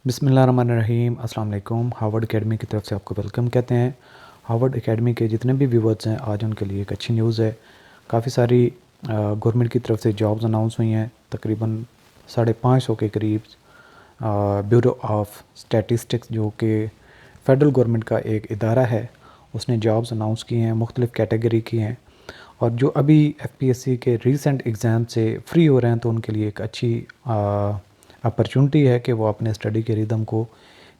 बिस्मिल्लाहिर्रहमानिर्रहीम अस्सलाम वालेकुम। हार्वर्ड एकेडमी की तरफ से आपको वेलकम कहते हैं। हार्वर्ड एकेडमी के जितने भी व्यूवर्स हैं आज उनके लिए एक अच्छी न्यूज़ है। काफ़ी सारी गवर्नमेंट की तरफ से जॉब्स अनाउंस हुई हैं। तकरीबन 550 के करीब ब्यूरो ऑफ स्टैटिस्टिक्स जो कि फ़ेडरल गवर्नमेंट का एक इदारा है उसने जॉब्स अनाउंस की हैं, मुख्तलिफ़ कैटेगरी की हैं। और जो अभी एफपीएससी के रीसेंट एग्ज़ाम से फ्री हो रहे हैं तो उनके लिए एक अच्छी अपॉर्चुनिटी है कि वो अपने स्टडी के रिदम को,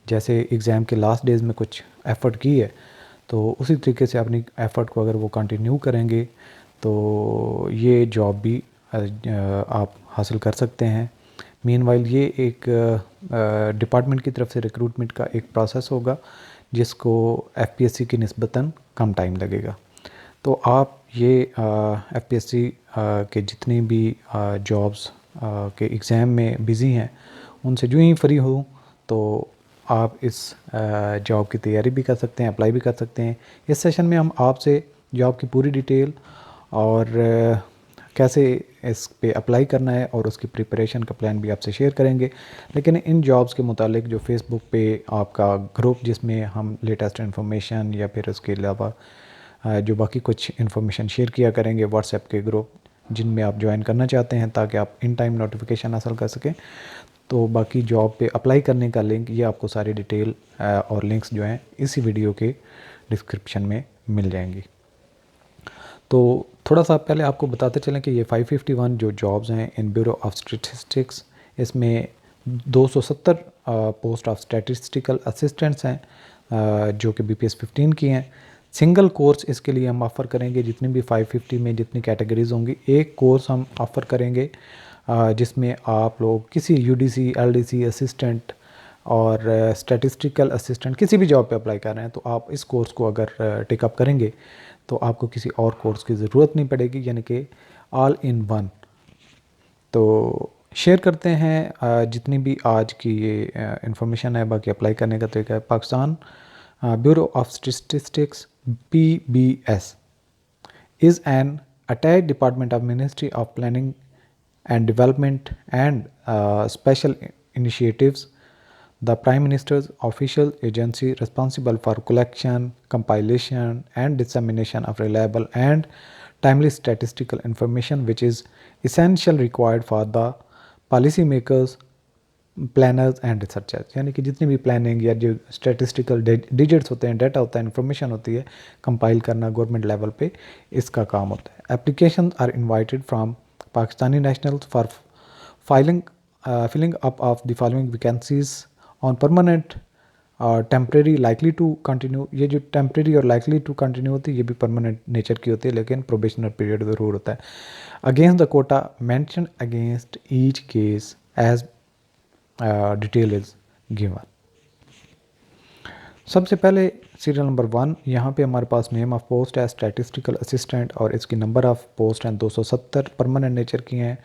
जैसे एग्ज़ाम के लास्ट डेज़ में कुछ एफ़र्ट की है तो उसी तरीके से अपनी एफ़र्ट को अगर वो कंटिन्यू करेंगे तो ये जॉब भी आप हासिल कर सकते हैं। मीनवाइल ये एक डिपार्टमेंट की तरफ से रिक्रूटमेंट का एक प्रोसेस होगा जिसको एफपीएससी की निस्बतन कम टाइम लगेगा। तो आप ये एफपीएससी के जितनी भी जॉब्स के एग्ज़ाम में बिज़ी हैं उनसे जो ही फ्री हो तो आप इस जॉब की तैयारी भी कर सकते हैं, अप्लाई भी कर सकते हैं। इस सेशन में हम आपसे जॉब की पूरी डिटेल और कैसे इस पे अप्लाई करना है और उसकी प्रिपरेशन का प्लान भी आपसे शेयर करेंगे। लेकिन इन जॉब्स के मुतालिक जो फेसबुक पे आपका ग्रुप जिसमें हम लेटेस्ट इन्फॉर्मेशन या फिर उसके अलावा जो बाकी कुछ इन्फॉर्मेशन शेयर किया करेंगे, व्हाट्सएप के ग्रुप जिनमें आप ज्वाइन करना चाहते हैं ताकि आप इन टाइम नोटिफिकेशन हासिल कर सकें, तो बाकी जॉब पे अप्लाई करने का लिंक ये आपको सारी डिटेल और लिंक्स जो हैं इसी वीडियो के डिस्क्रिप्शन में मिल जाएंगी। तो थोड़ा सा पहले आपको बताते चलें कि ये 551 जो जॉब्स हैं इन ब्यूरो ऑफ स्टैटिस्टिक्स, इसमें 270 पोस्ट ऑफ स्टैटिस्टिकल असिस्टेंट्स हैं जो कि बीपीएस 15 की हैं। सिंगल कोर्स इसके लिए हम ऑफ़र करेंगे। जितनी भी 550 में जितनी कैटेगरीज होंगी एक कोर्स हम ऑफ़र करेंगे जिसमें आप लोग किसी यूडीसी, एलडीसी असिस्टेंट और स्टैटिस्टिकल असिस्टेंट किसी भी जॉब पे अप्लाई कर रहे हैं तो आप इस कोर्स को अगर टेकअप करेंगे तो आपको किसी और कोर्स की ज़रूरत नहीं पड़ेगी, यानी कि ऑल इन वन। तो शेयर करते हैं जितनी भी आज की ये इंफॉर्मेशन है। बाकी अप्लाई करने का तरीका है। Pakistan bureau of statistics PBS is an attached department of Ministry of Planning and Development and Special Initiatives, the Prime Minister's official agency responsible for collection, compilation and dissemination of reliable and timely statistical information which is essential required for the policymakers, planners and researchers, यानी कि जितनी भी planning या जो statistical digits होते हैं, data होता है, इन्फॉर्मेशन होती है, कंपाइल करना गवर्नमेंट लेवल पे इसका काम होता है। Application are invited from Pakistani nationals for filling up of the following vacancies on permanent और टेम्प्रेरी लाइकली टू कंटिन्यू। ये जो टेम्प्रेरी और लाइकली टू कंटिन्यू होती है ये भी परमानेंट नेचर की होती है, लेकिन प्रोबेशनर पीरियड ज़रूर होता है। Against the quota mention against each case as detail is given. सबसे पहले सीरियल नंबर 1, यहाँ पे हमारे पास नेम ऑफ पोस्ट है स्टैटिस्टिकल असिस्टेंट और इसकी नंबर ऑफ़ पोस्ट हैं 270, परमानेंट नेचर की हैं।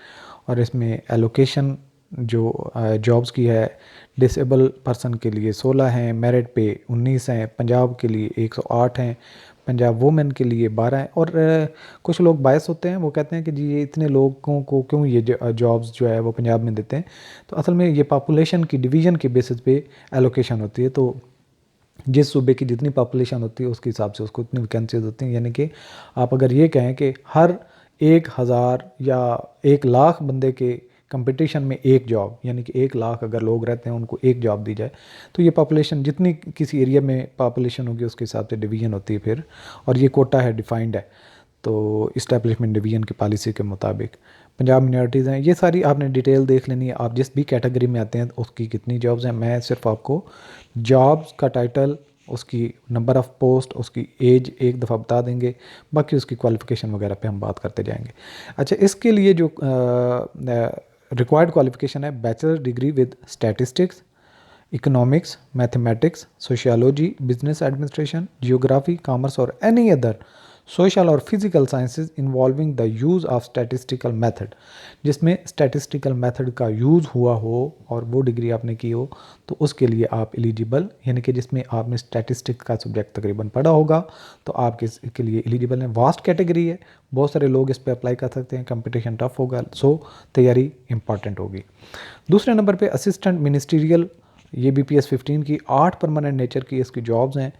और इसमें एलोकेशन जो जॉब्स की है डिसेबल पर्सन के लिए 16 हैं, मेरिट पे 19 हैं, पंजाब के लिए 108 हैं, पंजाब वुमेन के लिए 12 हैं। और कुछ लोग बायस होते हैं, वो कहते हैं कि जी ये इतने लोगों को क्यों ये जॉब्स जो है वो पंजाब में देते हैं। तो असल में ये पॉपुलेशन की डिवीज़न के बेसिस पे एलोकेशन होती है। तो जिस सूबे की जितनी पॉपुलेशन होती है उसके हिसाब से उसको उतनी वैकेंसीज होती हैं। यानी कि आप अगर ये कहें कि हर 1000 या 1,00,000 बंदे के कंपटीशन में एक जॉब, यानी कि 1,00,000 अगर लोग रहते हैं उनको एक जॉब दी जाए तो ये पॉपुलेशन जितनी किसी एरिया में पॉपुलेशन होगी उसके हिसाब से डिवीज़न होती है फिर। और ये कोटा है, डिफाइंड है, तो इस्टेब्लिशमेंट डिवीज़न की पॉलिसी के मुताबिक। पंजाब मिनॉरिटीज़ हैं, ये सारी आपने डिटेल देख लेनी है। आप जिस भी कैटेगरी में आते हैं उसकी कितनी जॉब्स हैं, मैं सिर्फ आपको जॉब्स का टाइटल, उसकी नंबर ऑफ़ पोस्ट, उसकी एज एक दफ़ा बता देंगे, बाकी उसकी क्वालिफ़िकेशन वगैरह पे हम बात करते जाएंगे। अच्छा, इसके लिए जो रिक्वायर्ड क्वालिफ़िकेशन है bachelor degree with statistics, economics, mathematics, sociology, business administration, geography, commerce और एनी अदर सोशल और physical sciences involving the use of statistical method, जिसमें स्टैटिस्टिकल मेथड का यूज़ हुआ हो और वो डिग्री आपने की हो तो उसके लिए आप एलिजिबल, यानी कि जिसमें आपने स्टैटिस्टिक्स का सब्जेक्ट तकरीबन पढ़ा होगा तो आप इसके लिए एलिजिबल हैं। वास्ट कैटेगरी है, बहुत सारे लोग इस पर अप्लाई कर सकते हैं, कंपटीशन टफ होगा, सो तैयारी इंपॉर्टेंट होगी। दूसरे नंबर पे असिस्टेंट मिनिस्टीरियल ये BPS 15 की 8 परमानेंट नेचर की इसकी जॉब्स हैं।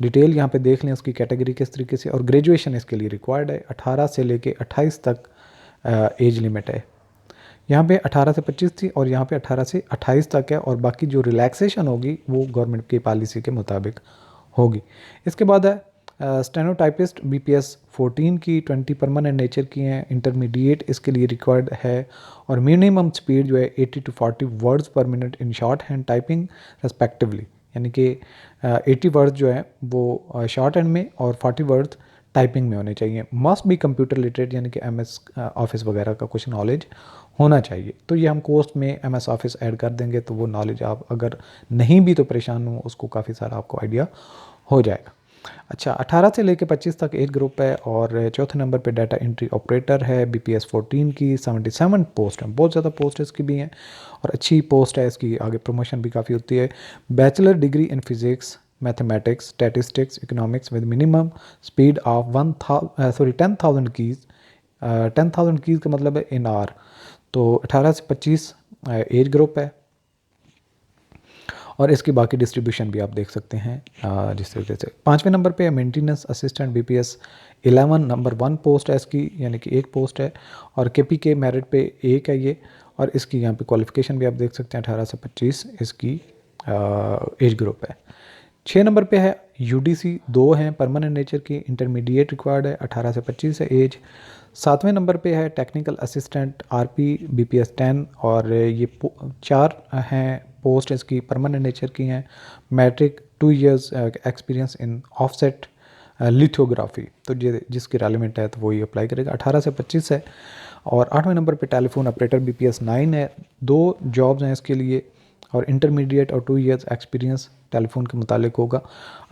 डिटेल यहाँ पे देख लें उसकी कैटेगरी किस तरीके से, और ग्रेजुएशन इसके लिए रिक्वायर्ड है। 18 से लेके 28 तक एज लिमिट है। यहाँ पे 18 से 25 थी और यहाँ पे 18 से 28 तक है, और बाकी जो रिलैक्सेशन होगी वो गवर्नमेंट की पॉलिसी के मुताबिक होगी। इसके बाद है स्टेनोटाइपिस्ट BPS 14 की 20 परमानेंट नेचर की हैं। इंटरमीडिएट इसके लिए रिक्वायर्ड है, और मिनिमम स्पीड जो है 80 to 40 वर्ड्स पर minute in short hand typing respectively, यानी कि 80 वर्ड्स जो है वो शॉर्ट हैंड में और 40 वर्ड्स टाइपिंग में होने चाहिए। मस्ट भी कंप्यूटर लिटरेट, यानी कि MS ऑफिस वगैरह का कुछ नॉलेज होना चाहिए। तो ये हम कोर्स में MS ऑफिस ऐड कर देंगे, तो वो नॉलेज आप अगर नहीं भी तो परेशान हो, उसको काफ़ी सारा आपको आइडिया हो जाएगा। अच्छा, 18 से लेकर 25 तक एज ग्रुप है, और चौथे नंबर पे डाटा एंट्री ऑपरेटर है BPS 14 की। 77 पोस्ट हैं, बहुत ज़्यादा पोस्ट इसकी भी हैं और अच्छी पोस्ट है इसकी, आगे प्रमोशन भी काफ़ी होती है। Bachelor degree in physics, mathematics, statistics, economics with minimum speed of 10,000 keys. 10,000 keys का मतलब है इन आर। तो 18 से 25 एज ग्रुप है, और इसकी बाकी डिस्ट्रीब्यूशन भी आप देख सकते हैं जिस तरीके से। 5वें नंबर पे maintenance assistant BPS 11 number 1 post है इसकी, यानी कि एक पोस्ट है, और KPK मेरिट पे एक है ये, और इसकी यहाँ पे क्वालिफिकेशन भी आप देख सकते हैं। 18 से 25 इसकी एज ग्रुप है। 6 नंबर पे है UDC 2 हैं परमानेंट नेचर की, इंटरमीडिएट रिक्वायर्ड है, 18 से 25 है एज। 7वें नंबर पे है टेक्निकल असिस्टेंट RP BPS 10, और ये 4 हैं पोस्ट इसकी, परमानेंट नेचर की हैं। Matric 2 years experience in offset lithography, तो जिसकी रेलिवेंट है तो वही अप्लाई करेगा। 18 से 25 है। और 8वें नंबर पे टेलीफोन ऑपरेटर BPS 9 है, 2 जॉब्स हैं इसके लिए, और इंटरमीडिएट और 2 इयर्स एक्सपीरियंस टेलीफोन के मुतालिक होगा।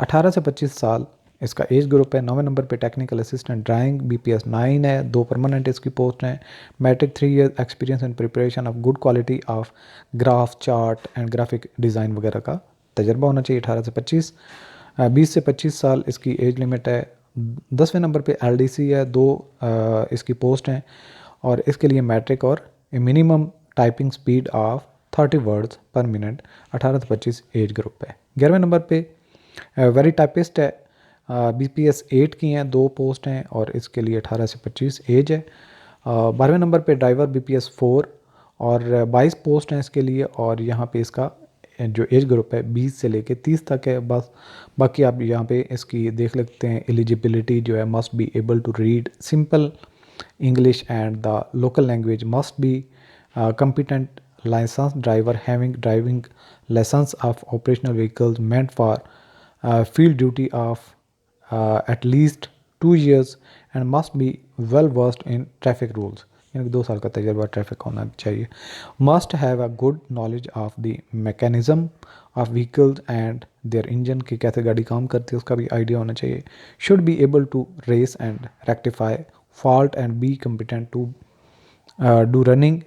18 से 25 साल इसका एज ग्रुप है। 9वें नंबर पे टेक्निकल असिस्टेंट ड्राइंग BPS 9 है, 2 परमानेंट इसकी पोस्ट हैं। Matric 3 years experience in preparation of good quality of graph, chart and graphic design वगैरह का तजर्बा होना चाहिए। 18 से 25। 20 से 25 साल इसकी एज लिमिट है। 10वें नंबर पे LDC है, 2 इसकी पोस्ट हैं, और इसके लिए मैट्रिक और minimum typing speed of 30 words पर मिनट। 18 से 25 एज ग्रुप है। 11वें नंबर पे वेरी टाइपिस्ट है, BPS 8 की हैं, 2 पोस्ट हैं, और इसके लिए 18 से 25 एज है। 12वें नंबर पे ड्राइवर BPS 4, और 22 पोस्ट हैं इसके लिए, और यहाँ पे इसका जो एज ग्रुप है 20 से लेके 30 तक है बस। बाकी आप यहाँ पे इसकी देख लेते हैं। एलिजिबिलिटी जो है, must be able to read simple English and the local language, must be competent licensed driver having driving lessons of operational vehicles meant for field duty of at least 2 years and must be well versed in traffic rules, यानी कि 2 साल का तजर्बा traffic होना चाहिए। Must have a good knowledge of the mechanism of vehicles and their engine, की कैसे गाड़ी काम करती है उसका भी आइडिया होना चाहिए। Should be able to race and rectify fault and be competent to do running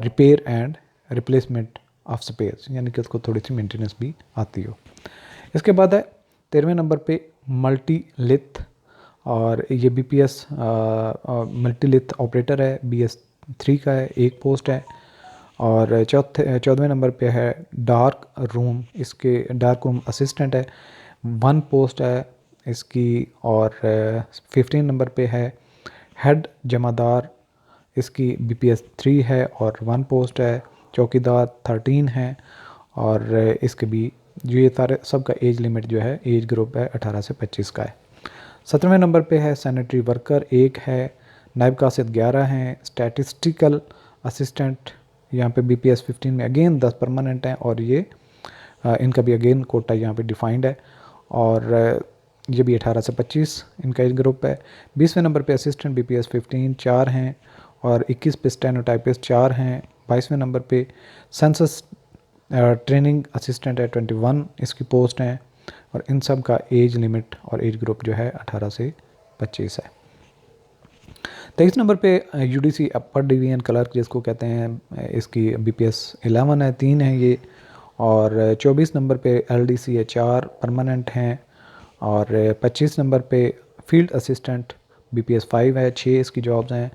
repair and replacement of spares, यानी कि उसको थोड़ी सी मेंटेनेंस भी आती हो। इसके बाद है 13वें नंबर पे मल्टी लिथ, और ये BPS मल्टी लिथ ऑपरेटर है, BS 3 का है, एक पोस्ट है। और 14वें नंबर पे है डार्क रूम, इसके डार्क रूम असिस्टेंट है, 1 पोस्ट है इसकी। और 15 नंबर पे है हेड जमादार, इसकी BPS 3 है और 1 पोस्ट है। चौकीदार 13 है, और इसके भी जो ये सारे सबका एज लिमिट जो है, एज ग्रुप है 18 से 25 का है। 17वें नंबर पे है सैनिटरी वर्कर, 1 है। नायब कासिद 11 हैं। स्टैटिस्टिकल असिस्टेंट यहाँ पे BPS 15 में अगेन 10 परमानेंट हैं, और ये इनका भी अगेन कोटा यहाँ पे डिफाइंड है, और ये भी 18 से 25 इनका एज ग्रुप है। 20वें नंबर पे असिस्टेंट BPS 15 4 हैं, और 21 पे स्टेनोटाइपिस्ट 4 हैं। 22वें नंबर पे सेंसस ट्रेनिंग असिस्टेंट है, 21 इसकी पोस्ट हैं, और इन सब का एज लिमिट और एज ग्रुप जो है 18 से 25 है। 23 नंबर पे UDC अपर डिवीजन क्लर्क जिसको कहते हैं, इसकी BPS 11 है, 3 है ये। और 24 नंबर पे LDC है, 4 परमानेंट हैं। और 25 नंबर पे फील्ड असिस्टेंट BPS 5 है, 6 इसकी जॉब्स हैं।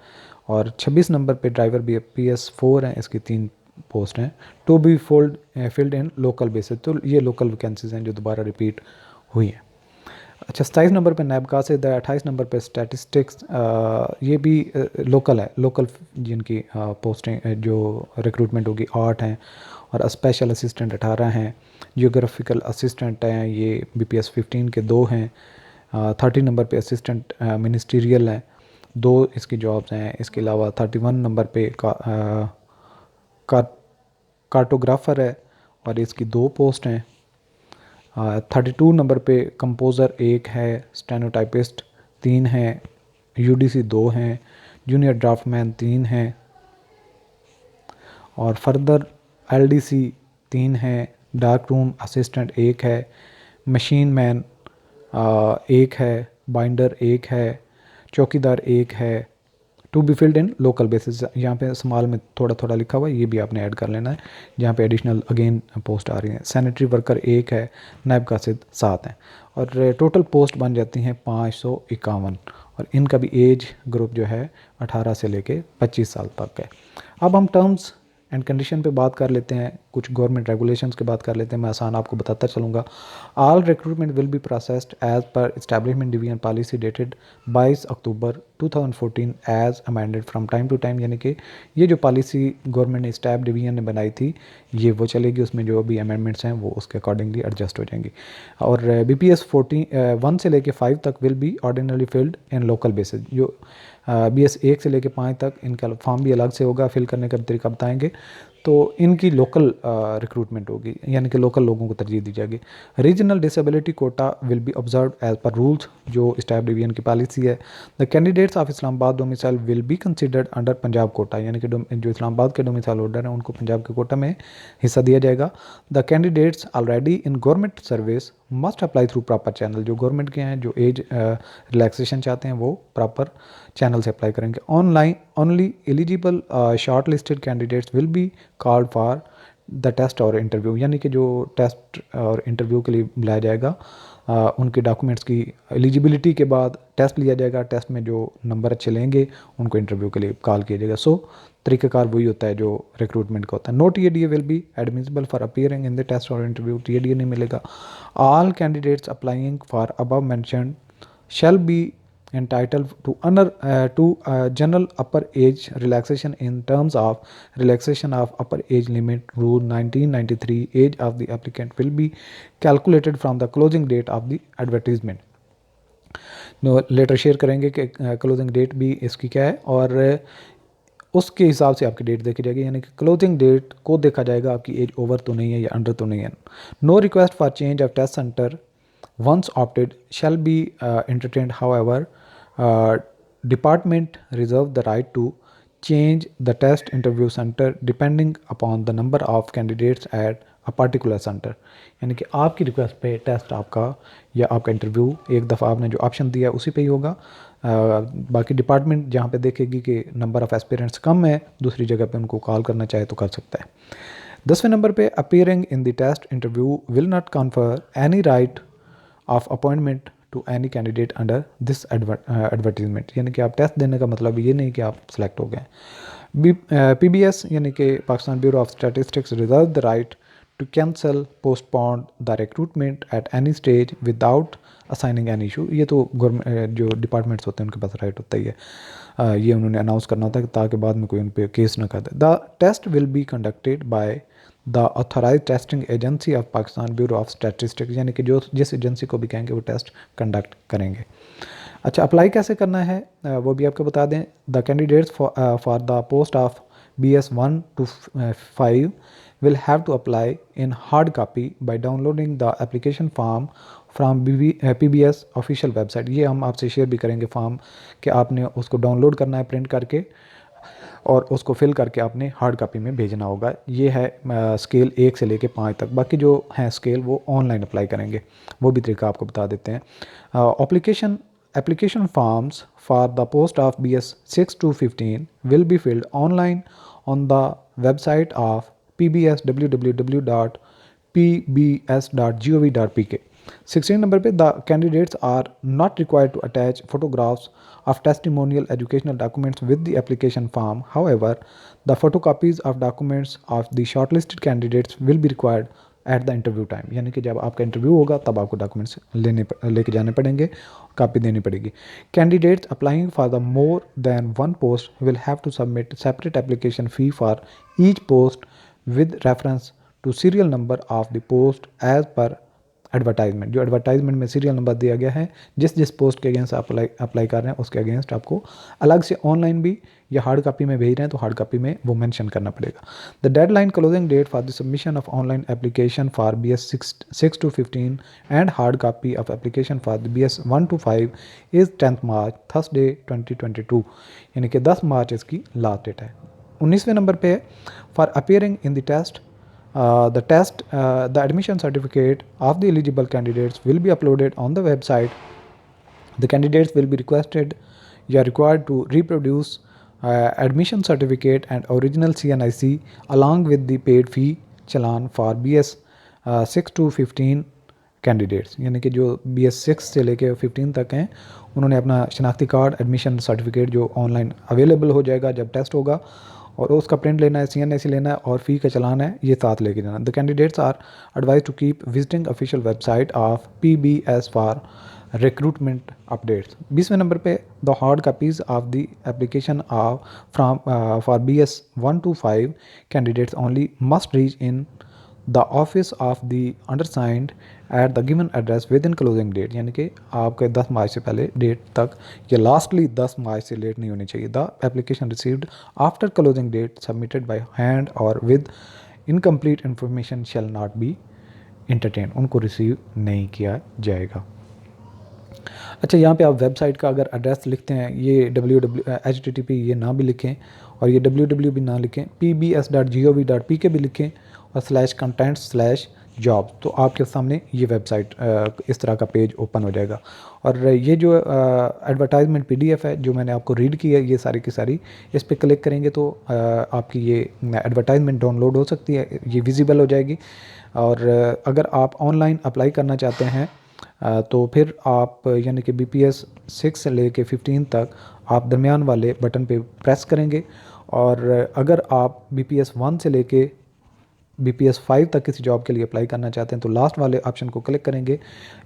और 26 नंबर पे ड्राइवर BPS 4 हैं, इसकी 3 पोस्ट हैं to be filled in local basis. तो ये लोकल वैकेंसीज हैं जो दोबारा रिपीट हुई हैं। अच्छा, 27 नंबर पे नैब का से 28 नंबर पे स्टैटिस्टिक्स, ये भी लोकल है, लोकल जिनकी पोस्टें जो रिक्रूटमेंट होगी 8 हैं, और स्पेशल असिस्टेंट 18 हैं, जियोग्राफिकल असिस्टेंट हैं ये BPS 15 के 2 हैं। 30 नंबर पे असिस्टेंट मिनिस्ट्रियल हैं, 2 इसकी जॉब्स हैं। इसके अलावा 31 नंबर पे का कार्टोग्राफर है और इसकी 2 पोस्ट हैं। 32 नंबर पे कंपोज़र 1 है, स्टेनोटाइपिस्ट 3 हैं, UDC 2 हैं, जूनियर ड्राफ्टमैन 3 हैं, और फर्दर LDC 3 हैं, डार्क रूम असिस्टेंट 1 है, मशीन मैन 1 है, बाइंडर 1 है, चौकीदार 1 है। To be filled in local basis, यहाँ पे स्मॉल में थोड़ा थोड़ा लिखा हुआ है, ये भी आपने ऐड कर लेना है जहाँ पे एडिशनल अगेन पोस्ट आ रही हैं। सैनिटरी वर्कर 1 है, नायब कासिद 7 हैं, और टोटल पोस्ट बन जाती हैं 551, और इनका भी एज ग्रुप जो है 18 से लेके 25 साल तक है। अब हम टर्म्स एंड कंडीशन पे बात कर लेते हैं, कुछ गवर्नमेंट रेगुलेशंस की बात कर लेते हैं, मैं आसान आपको बताता चलूँगा। All recruitment will be processed as per establishment division policy dated 22 October 2014 as amended from time to time, यानी कि ये जो पॉलिसी गवर्नमेंट ने स्टैब डिवीजन ने बनाई थी ये वो चलेगी, उसमें जो भी अमेंडमेंट्स हैं वो उसके अकॉर्डिंगली एडजस्ट हो जाएंगी। और BPS 1 से लेके 5 तक will be ordinary field in local basis. जो BS 1 से लेके 5 तक इनका फॉर्म भी अलग से होगा, फिल करने का तरीका बताएंगे। तो इनकी लोकल रिक्रूटमेंट होगी, यानी कि लोकल लोगों को तरजीह दी जाएगी। Regional disability quota will be observe as per rules, जो स्टैब डिवीजन की पॉलिसी है। The candidates of Islamabad domicile will be considered under Punjab quota, यानी कि जो इस्लामाबाद के डोमिसाइल होल्डर हैं उनको पंजाब के कोटा में हिस्सा दिया जाएगा। The candidates already in government service must apply through proper channel, जो गवर्नमेंट के हैं जो एज रिलैक्सेशन चाहते हैं वो प्रॉपर चैनल से अप्लाई करेंगे। Online only eligible short listed candidates will be called for the test और इंटरव्यू, यानी कि जो टेस्ट और इंटरव्यू के लिए बुलाया जाएगा उनके डॉक्यूमेंट्स की एलिजिबिलिटी के बाद टेस्ट लिया जाएगा, टेस्ट में जो नंबर अच्छे लेंगे उनको इंटरव्यू के लिए कॉल किया जाएगा। सो तरीक़ाकार वही होता है जो रिक्रूटमेंट का होता है। No TADA will be admissible for appearing in the test और इंटरव्यू, TADA नहीं मिलेगा। All candidates applying for above mentioned shall be entitled to general upper age relaxation in terms of relaxation of upper age limit rule 1993. Age of the applicant will be calculated from the closing date of the advertisement. Letter share करेंगे कि closing date भी इसकी क्या है, और उसके हिसाब से आपकी डेट देखी जाएगी, यानी कि क्लोजिंग डेट को देखा जाएगा आपकी एज ओवर तो नहीं है या अंडर तो नहीं है। No request for change of test centre once opted shall be entertained. However, department reserve the right to change the test interview center depending upon the number of candidates at a particular center, यानी कि आपकी request पे test आपका या आपका interview एक दफ़ा आपने जो ऑप्शन दिया है उसी पे ही होगा। बाकी डिपार्टमेंट जहाँ पे देखेगी कि नंबर ऑफ़ एस्पिरेंट्स कम है दूसरी जगह पे उनको कॉल करना चाहे तो कर सकता है। 10वें नंबर पे appearing in the test interview will not confer any right of appointment to any candidate under this advertisement, यानी कि आप टेस्ट देने का मतलब ये नहीं कि आप सेलेक्ट हो गए। PBS यानी कि Pakistan bureau of statistics reserve the right to cancel postpone the recruitment at any stage without assigning any issue. ये तो गवर्नमेंट जो डिपार्टमेंट्स होते हैं उनके पास राइट होता ही है, ये उन्होंने अनाउंस करना होता है ताकि बाद में कोई उन पर केस ना कर दे। The test will be conducted by the authorise testing agency of Pakistan bureau of statistics, यानी कि जो जिस एजेंसी को भी कहेंगे वो टेस्ट कंडक्ट करेंगे। अच्छा, अप्लाई कैसे करना है वो भी आपको बता दें। The candidates for the post of BS 1 to 5 will have to apply in hard copy by downloading the application form from PBS official website. ये हम आपसे शेयर भी करेंगे फॉर्म कि आपने उसको डाउनलोड करना है प्रिंट करके और उसको फिल करके आपने हार्ड कॉपी में भेजना होगा। ये है स्केल 1 से लेके 5 तक, बाकी जो हैं स्केल वो ऑनलाइन अप्लाई करेंगे, वो भी तरीका आपको बता देते हैं। Application forms for the post of BS 6 to 15 will be filled online on the website of PBS www.pbs.gov.pk. 16 number पे the candidates are not required to attach photographs of testimonial educational documents with the application form, however the photocopies of documents of the shortlisted candidates will be required at the interview time. यानी कि जब आपका interview होगा तब आपको documents लेके जाने पड़ेंगे, कॉपी देनी पड़ेगी। Candidates applying for the more than one post will have to submit separate application fee for each post with reference to serial number of the post as per advertisement. जो advertisement में serial number दिया गया है, जिस जिस post के against आप apply कर रहे हैं उसके अगेंस्ट आपको अलग से ऑनलाइन भी या हार्ड कॉपी में भेज रहे हैं तो हार्ड कॉपी में वो मेंशन करना पड़ेगा। The deadline closing date for the submission of online application for BS 6 to 15 and hard copy of application for the BS 1 to 5 is 10 March Thursday 2022, यानी कि 10 मार्च इसकी लास्ट डेट है। 19वें नंबर पे है for appearing in the test the admission certificate of the eligible candidates will be uploaded on the website. The candidates will be required to reproduce admission certificate and original CNIC along with the paid fee challan for BS 6 to 15 candidates, यानी कि जो BS 6 से लेके 15 तक हैं उन्होंने अपना शनाख्ती card, admission certificate जो ऑनलाइन अवेलेबल हो जाएगा जब टेस्ट होगा, और उसका प्रिंट लेना है, CNIC लेना है और फ़ी का चलान है, ये साथ लेके जाना। The candidates are advise to keep visiting official website of PBS for recruitment updates. 20वें नंबर पे the hard copies of the application of form for BS 1 to 5 candidates only must reach in the office of the undersigned at the given address within closing date, यानी कि आपके 10 मार्च से पहले date तक या lastly 10 मार्च से late नहीं होनी चाहिए। The application received after closing date submitted by hand or with incomplete information shall not be entertain, उनको रिसीव नहीं किया जाएगा। अच्छा, यहाँ पे आप वेबसाइट का अगर एड्रेस लिखते हैं, ये HTTP ये ना भी लिखें और ये www भी ना लिखें, pbs.gov.pk भी लिखें और /content/job, तो आपके सामने ये वेबसाइट इस तरह का पेज ओपन हो जाएगा। और ये जो एडवर्टाइजमेंट PDF है जो मैंने आपको रीड की है, ये सारी की सारी इस पर क्लिक करेंगे तो आपकी ये एडवर्टाइजमेंट डाउनलोड हो सकती है, ये विजिबल हो जाएगी। और अगर आप ऑनलाइन अप्लाई करना चाहते हैं तो फिर आप यानी कि BPS 6 से लेके 15 तक आप दरमियान वाले बटन पे प्रेस करेंगे, और अगर आप BPS 1 से लेके BPS 5 तक किसी जॉब के लिए अप्लाई करना चाहते हैं तो लास्ट वाले ऑप्शन को क्लिक करेंगे,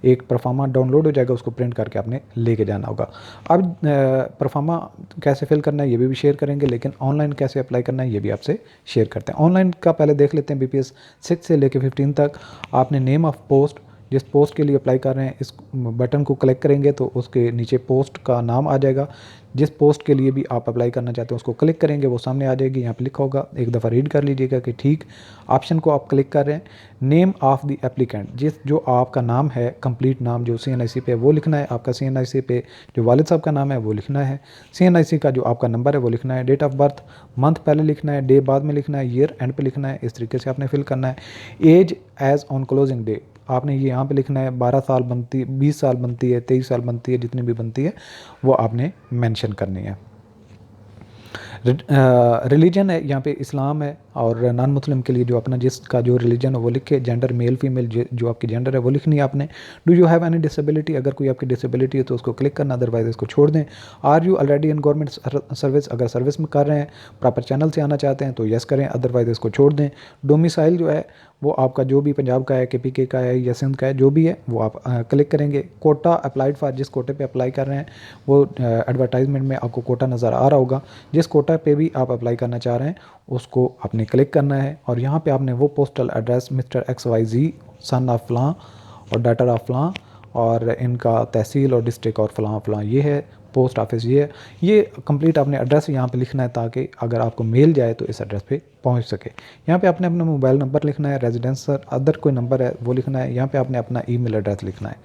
एक परफॉर्मा डाउनलोड हो जाएगा, उसको प्रिंट करके आपने लेके जाना होगा। अब परफॉर्मा कैसे फिल करना है ये भी शेयर करेंगे, लेकिन ऑनलाइन कैसे अप्लाई करना है ये भी आपसे शेयर करते हैं। ऑनलाइन का पहले देख लेते हैं। BPS 6 से लेके 15 तक आपने नेम ऑफ पोस्ट, जिस पोस्ट के लिए अप्लाई कर रहे हैं इस बटन को क्लिक करेंगे तो उसके नीचे पोस्ट का नाम आ जाएगा। जिस पोस्ट के लिए भी आप अप्लाई करना चाहते हैं उसको क्लिक करेंगे, वो सामने आ जाएगी, यहाँ पे लिखा होगा, एक दफ़ा रीड कर लीजिएगा कि ठीक ऑप्शन को आप क्लिक कर रहे हैं। नेम ऑफ़ द एप्लीकेंट, जो आपका नाम है, कंप्लीट नाम जो CNIC पे वो लिखना है, आपका CNIC पे जो वालिद साहब का नाम है वो लिखना है, CNIC का जो आपका नंबर है वो लिखना है, डेट ऑफ बर्थ मंथ पहले लिखना है, डे बाद में लिखना है, ईयर एंड पे लिखना है, इस तरीके से आपने फिल करना है। Age as on closing day आपने ये यहाँ पे लिखना है, 12 साल बनती है, 20 साल बनती है, 23 साल बनती है, जितनी भी बनती है वो आपने मेंशन करनी है। रिलीजन है यहाँ पे इस्लाम है, और नॉन मुस्लिम के लिए जो अपना जिसका जो रिलीजन है वो लिखे, जेंडर मेल फीमेल जो आपकी जेंडर है वो लिखनी है आपने। Do you have any disability, अगर कोई आपकी डिसेबिलिटी है तो उसको क्लिक करना, अदरवाइज इसको छोड़ दें। Are you already in government service, अगर सर्विस में कर रहे हैं, प्रॉपर चैनल से आना चाहते हैं तो यस करें, अदरवाइज इसको छोड़ दें। डोमिसाइल जो है वो आपका जो भी पंजाब का है, KPK का है या सिंध का है, जो भी है वो आप क्लिक करेंगे। कोटा अप्लाइड फॉर, जिस कोटे पे अप्लाई कर रहे हैं वो एडवर्टाइजमेंट में आपको कोटा नज़र आ रहा होगा, जिस कोटा पे भी आप अप्लाई करना चाह रहे हैं उसको आपने क्लिक करना है। और यहाँ पे आपने वो postal address mister XYZ son of फलां और डाटर ऑफ फलां और इनका तहसील और डिस्ट्रिक्ट और फलां फलां ये है, पोस्ट ऑफिस ये कंप्लीट आपने एड्रेस यहाँ पे लिखना है ताकि अगर आपको मेल जाए तो इस एड्रेस पे पहुँच सके। यहाँ पे आपने अपना मोबाइल नंबर लिखना है, रेजिडेंस अदर कोई नंबर है वो लिखना है, यहाँ पे आपने अपना ईमेल एड्रेस लिखना है।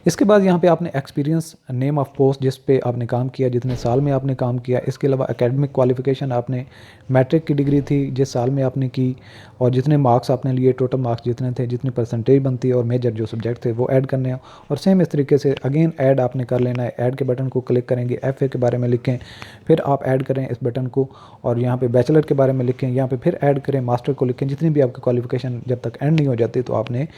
इसके बाद यहाँ पे आपने एक्सपीरियंस, नेम ऑफ पोस्ट जिस पे आपने काम किया, जितने साल में आपने काम किया, इसके अलावा एकेडमिक क्वालिफिकेशन आपने मैट्रिक की डिग्री थी जिस साल में आपने की, और जितने मार्क्स आपने लिए, टोटल मार्क्स जितने थे, जितनी परसेंटेज बनती है, और मेजर जो सब्जेक्ट थे वो ऐड करने हैं। और सेम इस तरीके से अगेन ऐड आपने कर लेना है। ऐड के बटन को क्लिक करेंगे, FA के बारे में लिखें, फिर आप ऐड करें इस बटन को, और यहाँ पे बैचलर के बारे में लिखें, यहाँ पे फिर ऐड करें, मास्टर को लिखें, जितनी भी आपकी क्वालिफिकेशन जब तक एंड नहीं हो जाती तो आपने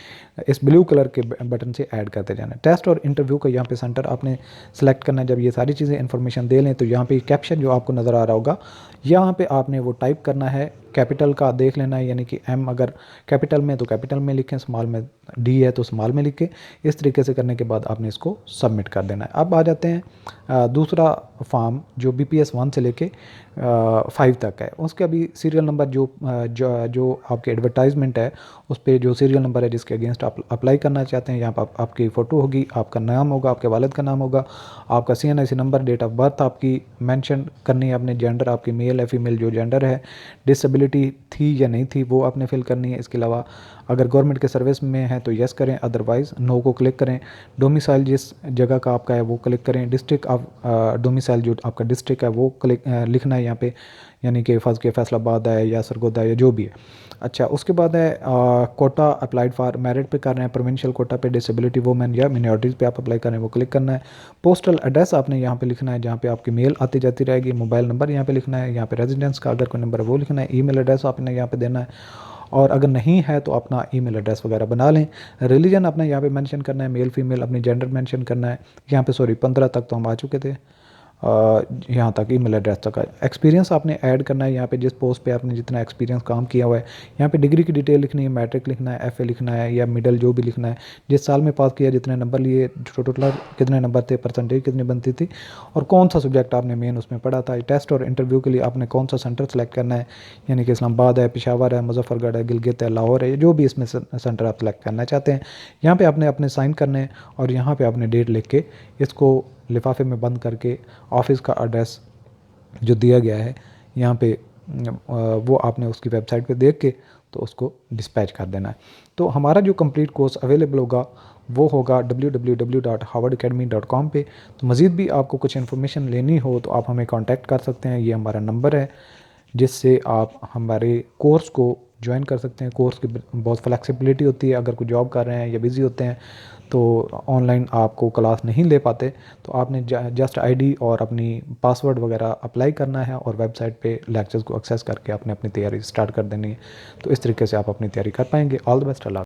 इस ब्लू कलर के बटन से ऐड करते जाना है। टेस्ट और इंटरव्यू का यहाँ पे सेंटर आपने सेलेक्ट करना है। जब ये सारी चीज़ें इन्फॉर्मेशन दे लें तो यहाँ पे कैप्शन जो आपको नज़र आ रहा होगा, यहाँ पे आपने वो टाइप करना है, कैपिटल का देख लेना है, यानी कि M अगर कैपिटल में तो कैपिटल में लिखें, स्मॉल में D है तो स्मॉल में लिखें। इस तरीके से करने के बाद आपने इसको सबमिट कर देना है। अब आ जाते हैं दूसरा फॉर्म जो BPS 1 से लेके 5 तक है, उसके अभी सीरियल नंबर जो आपके एडवर्टाइजमेंट है उस पर जो सीरियल नंबर है जिसके अगेंस्ट आप अप्लाई करना चाहते हैं, यहाँ पर आपकी फ़ोटो होगी, आपका नाम होगा, आपके वालिद का नाम होगा, आपका CNIC number, date of birth आपकी मेंशन करनी है, अपने जेंडर आपकी मेल है फीमेल जो जेंडर है, डिसेबिलिटी थी या नहीं थी वो आपने फिल करनी है। इसके अलावा अगर गवर्नमेंट के सर्विस में है तो यस करें, अदरवाइज़ नो को क्लिक करें। डोमिसाइल जिस जगह का आपका है वो क्लिक करें। डिस्ट्रिक्ट ऑफ डोमिसाइल जो आपका डिस्ट्रिक्ट है वो क्लिक लिखना है यहाँ पे, यानी कि फर्ज के फैसलाबाद है या सरगोदा या जो भी है। अच्छा, उसके बाद है कोटा अप्लाइड फॉर मेरिट पे कर रहे हैं, प्रोविंशियल कोटा पे डिसेबिलिटी वुमेन या मिनॉरिटीज़ पे आप अप्लाई कर रहे हैं वो क्लिक करना है। पोस्टल एड्रेस आपने यहाँ पे लिखना है जहाँ पे आपकी मेल आती जाती रहेगी। मोबाइल नंबर यहाँ पे लिखना है, यहाँ पे रेजिडेंस का अगर कोई नंबर है वो लिखना है। ईमेल एड्रेस आपने यहाँ पे देना है, और अगर नहीं है तो अपना ईमेल एड्रेस वगैरह बना लें। रिलीजन अपना यहाँ पे मेंशन करना है, मेल फीमेल अपनी जेंडर मेंशन करना है। यहाँ पे सॉरी 15 तक तो हम आ चुके थे, यहाँ तक ईमेल एड्रेस तक। एक्सपीरियंस आपने ऐड करना है, यहाँ पे जिस पोस्ट पे आपने जितना एक्सपीरियंस काम किया हुआ है, यहाँ पे डिग्री की डिटेल लिखनी है, मैट्रिक लिखना है, FA लिखना है या मिडल जो भी लिखना है, जिस साल में पास किया, जितने नंबर लिए, टोटल कितने नंबर थे, परसेंटेज कितनी बनती थी, और कौन सा सब्जेक्ट आपने मेन उसमें पढ़ा था। टेस्ट और इंटरव्यू के लिए आपने कौन सा सेंटर सेलेक्ट करना है, यानी कि इस्लामाबाद है, पेशावर है, मुजफ्फरगढ़ है, गिलगित है, लाहौर है, जो भी इसमें सेंटर आप सेलेक्ट करना चाहते हैं। यहाँ पर आपने अपने साइन करने और यहाँ पर आपने डेट लिख के इसको लिफाफे में बंद करके ऑफिस का एड्रेस जो दिया गया है यहाँ पे वो आपने उसकी वेबसाइट पे देख के तो उसको डिस्पैच कर देना है। तो हमारा जो कंप्लीट कोर्स अवेलेबल होगा वो होगा www.howardacademy.com पे। तो मज़ीद भी आपको कुछ इन्फॉर्मेशन लेनी हो तो आप हमें कांटेक्ट कर सकते हैं, ये हमारा नंबर है जिससे आप हमारे कोर्स को ज्वाइन कर सकते हैं। कोर्स की बहुत फ्लेक्सिबिलिटी होती है, अगर कोई जॉब कर रहे हैं या बिज़ी होते हैं तो ऑनलाइन आपको क्लास नहीं ले पाते, तो आपने जस्ट ID और अपनी पासवर्ड वगैरह अप्लाई करना है और वेबसाइट पे लेक्चर्स को एक्सेस करके आपने अपनी तैयारी स्टार्ट कर देनी है। तो इस तरीके से आप अपनी तैयारी कर पाएंगे। All the best.